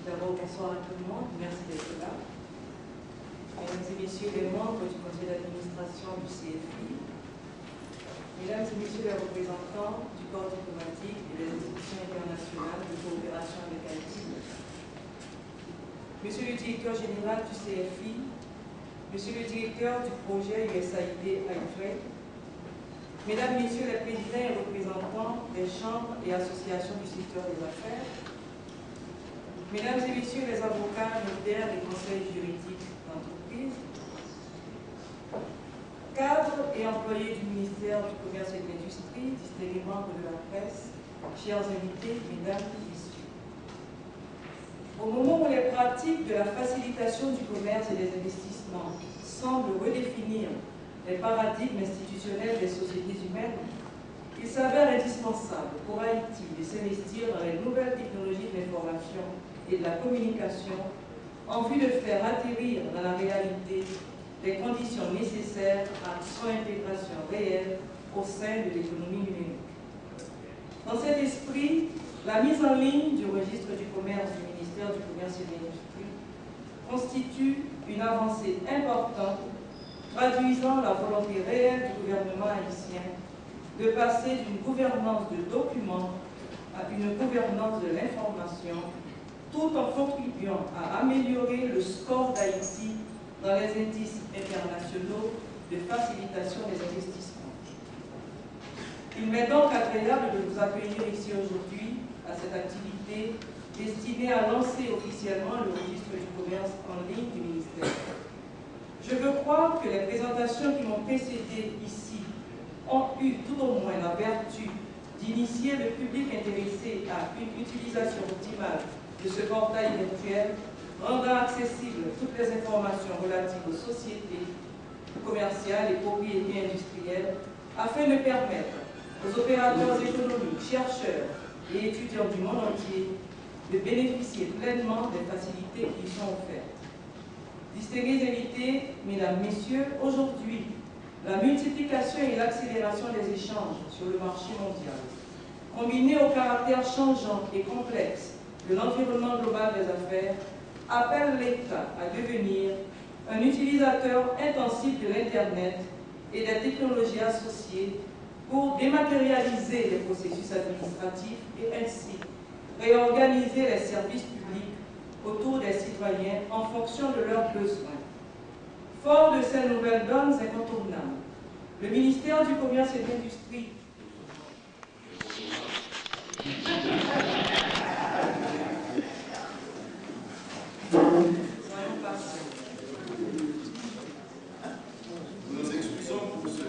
D'abord, bonsoir à tout le monde. Merci d'être là. Mesdames et messieurs les membres du conseil d'administration du CFI, mesdames et messieurs les représentants du corps diplomatique et des institutions internationales de coopération avec Haïti, monsieur le directeur général du CFI, monsieur le directeur du projet USAID Haïti, mesdames, messieurs les présidents et représentants des chambres et associations du secteur des affaires, mesdames et messieurs les avocats, notaires et conseils juridiques d'entreprise, cadres et employés du ministère du Commerce et de l'Industrie, distingués membres de la presse, chers invités, mesdames et messieurs. Au moment où les pratiques de la facilitation du commerce et des investissements semblent redéfinir les paradigmes institutionnels des sociétés humaines, il s'avère indispensable pour Haïti de s'investir dans les nouvelles technologies de l'information et de la communication en vue de faire atterrir dans la réalité les conditions nécessaires à son intégration réelle au sein de l'économie numérique. Dans cet esprit, la mise en ligne du registre du commerce du ministère du Commerce et de l'Industrie constitue une avancée importante traduisant la volonté réelle du gouvernement haïtien de passer d'une gouvernance de documents à une gouvernance de l'information, tout en contribuant à améliorer le score d'Haïti dans les indices internationaux de facilitation des investissements. Il m'est donc agréable de vous accueillir ici aujourd'hui à cette activité destinée à lancer officiellement le registre du commerce en ligne du ministère. Je veux croire que les présentations qui m'ont précédé ici ont eu tout au moins la vertu d'initier le public intéressé à une utilisation optimale de ce portail virtuel, rendant accessibles toutes les informations relatives aux sociétés commerciales et propriétés industrielles, afin de permettre aux opérateurs économiques, chercheurs et étudiants du monde entier de bénéficier pleinement des facilités qui y sont offertes. Distingués invités, mesdames, messieurs, aujourd'hui, la multiplication et l'accélération des échanges sur le marché mondial, combinée au caractère changeant et complexe de l'environnement global des affaires, appelle l'État à devenir un utilisateur intensif de l'Internet et des technologies associées pour dématérialiser les processus administratifs et ainsi réorganiser les services publics autour des citoyens en fonction de leurs besoins. Fort de ces nouvelles donnes incontournables, le ministère du Commerce et de l'Industrie Nous excusons pour ce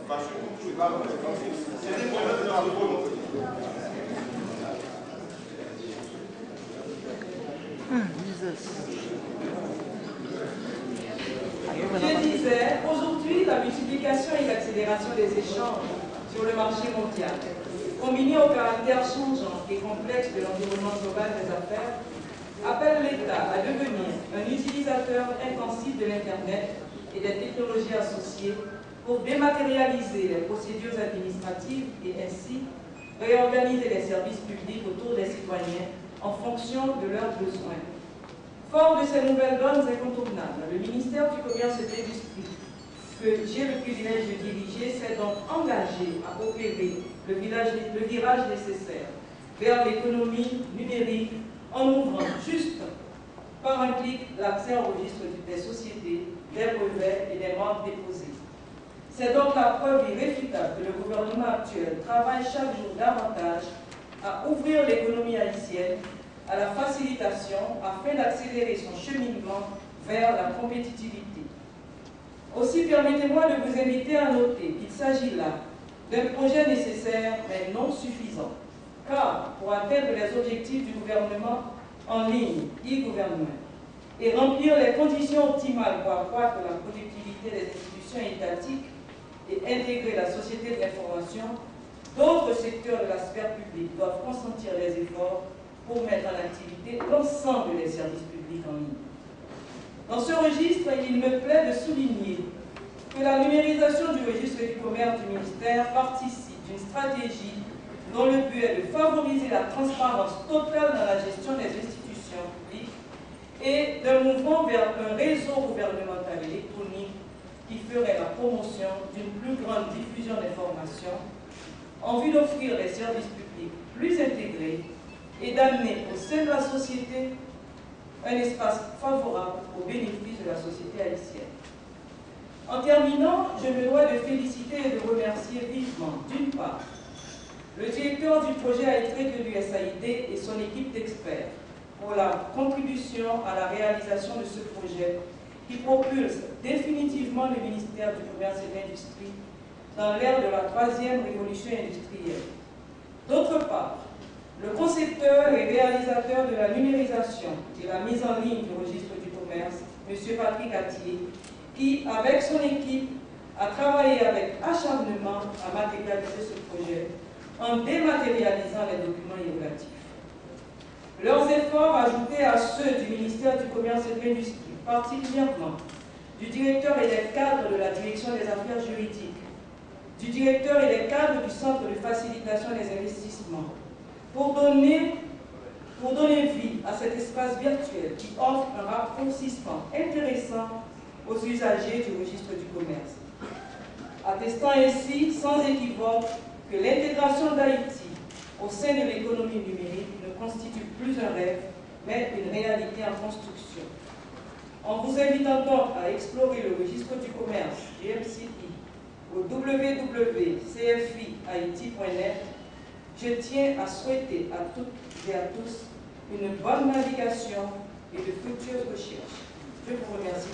fâcheux contour. C'est des problèmes de notre volonté. Je disais, aujourd'hui, la multiplication et l'accélération des échanges sur le marché mondial, combinée au caractère changeant et complexe de l'environnement global des affaires, appelle l'État à devenir un utilisateur intensif de l'Internet et des technologies associées pour dématérialiser les procédures administratives et ainsi réorganiser les services publics autour des citoyens en fonction de leurs besoins. Fort de ces nouvelles donnes incontournables, le ministère du Commerce et de l'Industrie, que j'ai le privilège de diriger, s'est donc engagé à opérer le virage nécessaire vers l'économie numérique en ouvrant juste par un clic l'accès au registre des sociétés, des brevets et des marques déposées. C'est donc la preuve irréfutable que le gouvernement actuel travaille chaque jour davantage à ouvrir l'économie haïtienne à la facilitation afin d'accélérer son cheminement vers la compétitivité. Aussi, permettez-moi de vous inviter à noter qu'il s'agit là d'un projet nécessaire mais non suffisant, car pour atteindre les objectifs du gouvernement en ligne, e-gouvernement, et remplir les conditions optimales pour accroître la productivité des institutions étatiques et intégrer la société de l'information, d'autres secteurs de la sphère publique doivent consentir des efforts pour mettre en activité l'ensemble des services publics en ligne. Dans ce registre, il me plaît de souligner que la numérisation du registre du commerce du ministère participe d'une stratégie dont le but est de favoriser la transparence totale dans la gestion des institutions fonction publique et d'un mouvement vers un réseau gouvernemental électronique qui ferait la promotion d'une plus grande diffusion d'informations en vue d'offrir des services publics plus intégrés et d'amener au sein de la société un espace favorable au bénéfice de la société haïtienne. En terminant, je me dois de féliciter et de remercier vivement, d'une part, le directeur du projet AITRE de l'USAID et son équipe d'experts pour la contribution à la réalisation de ce projet qui propulse définitivement le ministère du Commerce et de l'Industrie dans l'ère de la troisième révolution industrielle. D'autre part, le concepteur et réalisateur de la numérisation et la mise en ligne du registre du commerce, M. Patrick Attier, qui, avec son équipe, a travaillé avec acharnement à matérialiser ce projet en dématérialisant les documents irrelatifs. Leurs efforts, ajoutés à ceux du ministère du Commerce et de l'Industrie, particulièrement du directeur et des cadres de la Direction des Affaires juridiques, du directeur et des cadres du Centre de facilitation des investissements, pour donner vie à cet espace virtuel qui offre un raccourcissement intéressant aux usagers du registre du commerce, attestant ainsi sans équivoque que l'intégration d'Haïti au sein de l'économie numérique ne constitue plus un rêve, mais une réalité en construction. En vous invitant donc à explorer le registre du commerce, GMCI, au www.cfihaiti.net, je tiens à souhaiter à toutes et à tous une bonne navigation et de fructueuses recherches. Je vous remercie.